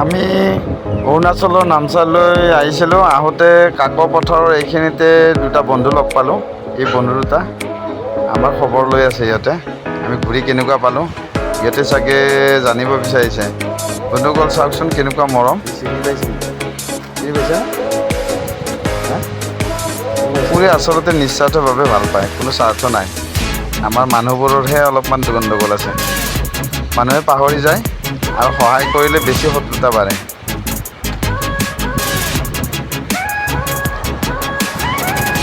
আমি অৰুণাচলৰ নামচাইলৈ আহিছিলোঁ। আহোঁতে কাকো পথাৰৰ এইখিনিতে দুটা বন্ধু লগ পালোঁ। এই বন্ধু দুটা আমাৰ খবৰ লৈ আছে ইয়াতে। আমি ঘূৰি কেনেকুৱা পালোঁ ইয়াতে চাগে জানিব বিচাৰিছে। বন্ধুসকল চাওকচোন কেনেকুৱা মৰম। চিনি পাইছে, চিনি পাইছা? কুকুৰে আচলতে নিস্বাৰ্থভাৱে ভাল পায়, কোনো স্বাৰ্থ নাই। আমাৰ মানুহবোৰৰহে অলপমান গণ্ডগোল আছে। মানুহে পাহৰি যায় আৰু সহায় কৰিলে বেছি শত্ৰুতা বাঢ়ে।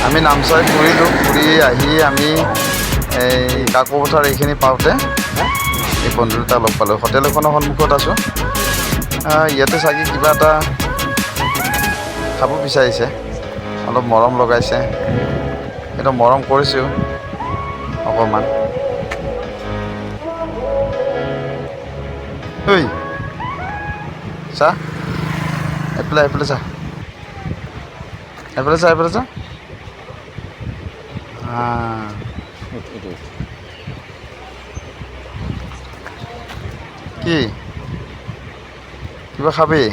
আমি নামচাই ফুৰিলোঁ, ফুৰি আহি আমি এই কাকো পথাৰ এইখিনি পাওঁতে এই বন্ধু দুটা লগ পালোঁ। হোটেল এখনৰ সন্মুখত আছোঁ। ইয়াতে চাগে কিবা এটা খাব বিচাৰিছে, অলপ মৰম লগাইছে। কিন্তু মৰম কৰিছোঁ অকণমান। ঐ চা, এইফালে এইফালে চা, এইফালে চা, এইফালে চা। কি কিবা খাবি?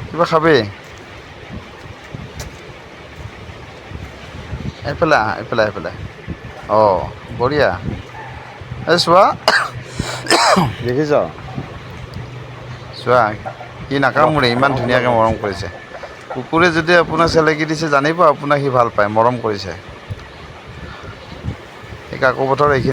কিবা খাবি? এইফালে আহ, এইফালে এইফালে। অঁ বঢ়িয়া। এই চোৱা দেখিছ, চোৱা সি নাকামুৰে, ইমান ধুনীয়াকৈ মৰম কৰিছে। কুকুৰে যদি আপোনাক চেলেকি দিছে জানিব আপোনাক সি ভাল পায়, মৰম কৰিছে। এই কাকো পথাৰ এইখিনি